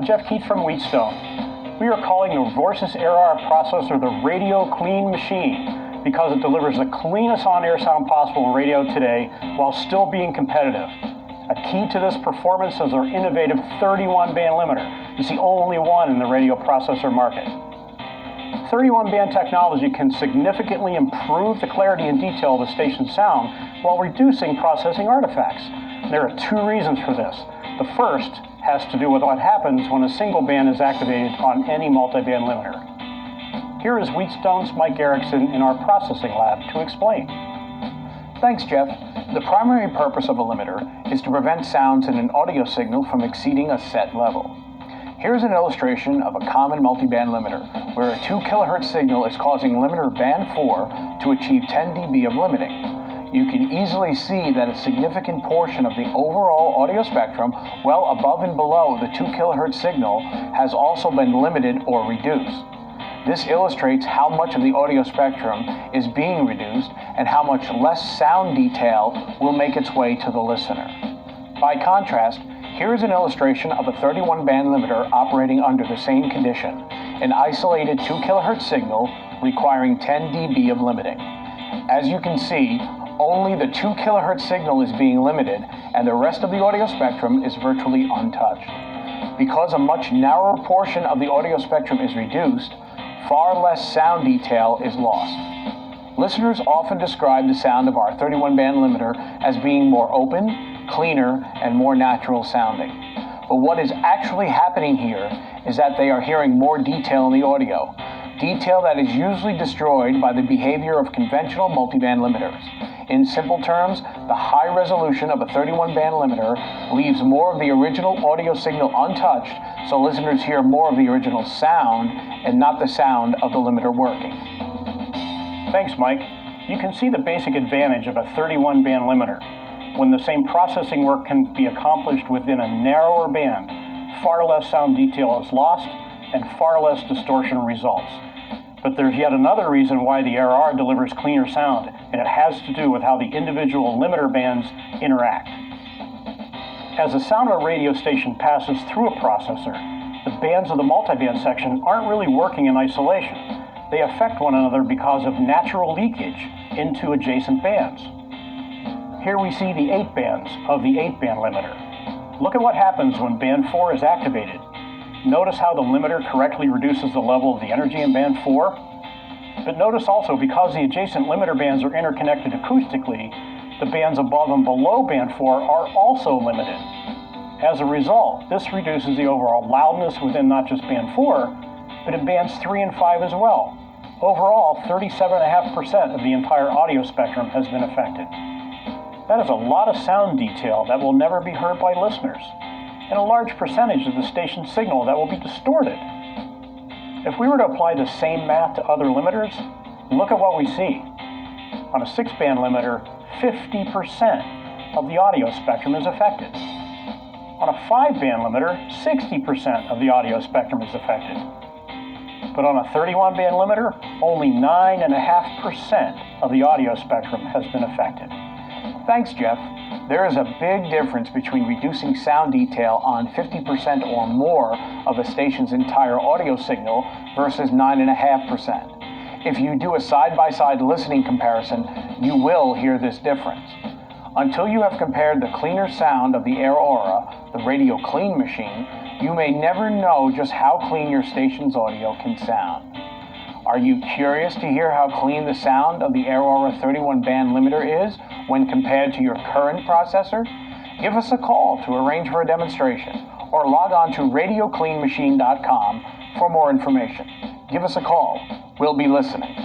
Jeff Keith from Wheatstone. We are calling the Vorsys AirR processor the Radio Clean Machine because it delivers the cleanest on-air sound possible in radio today while still being competitive. A key to this performance is our innovative 31-band limiter. It's the only one in the radio processor market. 31-band technology can significantly improve the clarity and detail of the station's sound while reducing processing artifacts. There are two reasons for this. The first has to do with what happens when a single band is activated on any multiband limiter. Here is Wheatstone's Mike Erickson in our processing lab to explain. Thanks, Jeff. The primary purpose of a limiter is to prevent sounds in an audio signal from exceeding a set level. Here's an illustration of a common multiband limiter, where a 2 kHz signal is causing limiter band 4 to achieve 10 dB of limiting. You can easily see that a significant portion of the overall audio spectrum, well above and below the 2 kHz signal, has also been limited or reduced. This illustrates how much of the audio spectrum is being reduced and how much less sound detail will make its way to the listener. By contrast, here is an illustration of a 31-band limiter operating under the same condition, an isolated 2 kHz signal requiring 10 dB of limiting. As you can see, only the 2 kHz signal is being limited and the rest of the audio spectrum is virtually untouched. Because a much narrower portion of the audio spectrum is reduced, far less sound detail is lost. Listeners often describe the sound of our 31-band limiter as being more open, cleaner, and more natural sounding. But what is actually happening here is that they are hearing more detail in the audio, detail that is usually destroyed by the behavior of conventional multiband limiters. In simple terms, the high resolution of a 31-band limiter leaves more of the original audio signal untouched, so listeners hear more of the original sound and not the sound of the limiter working. Thanks, Mike. You can see the basic advantage of a 31-band limiter. When the same processing work can be accomplished within a narrower band, far less sound detail is lost and far less distortion results. But there's yet another reason why the AirR delivers cleaner sound, and it has to do with how the individual limiter bands interact. As the sound of a radio station passes through a processor, the bands of the multiband section aren't really working in isolation. They affect one another because of natural leakage into adjacent bands. Here we see the 8 bands of the 8-band limiter. Look at what happens when band 4 is activated. Notice how the limiter correctly reduces the level of the energy in band 4. But notice also, because the adjacent limiter bands are interconnected acoustically, the bands above and below band 4 are also limited. As a result, this reduces the overall loudness within not just band 4, but in bands 3 and 5 as well. Overall, 37.5% of the entire audio spectrum has been affected. That is a lot of sound detail that will never be heard by listeners, and a large percentage of the station's signal that will be distorted. If we were to apply the same math to other limiters, look at what we see. On a 6-band limiter, 50% of the audio spectrum is affected. On a 5-band limiter, 60% of the audio spectrum is affected. But on a 31-band limiter, only 9.5% of the audio spectrum has been affected. Thanks, Jeff. There is a big difference between reducing sound detail on 50% or more of a station's entire audio signal versus 9.5%. If you do a side-by-side listening comparison, you will hear this difference. Until you have compared the cleaner sound of the AirR, the Radio Clean Machine, you may never know just how clean your station's audio can sound. Are you curious to hear how clean the sound of the AirR 31-band limiter is when compared to your current processor? Give us a call to arrange for a demonstration, or log on to radiocleanmachine.com for more information. Give us a call. We'll be listening.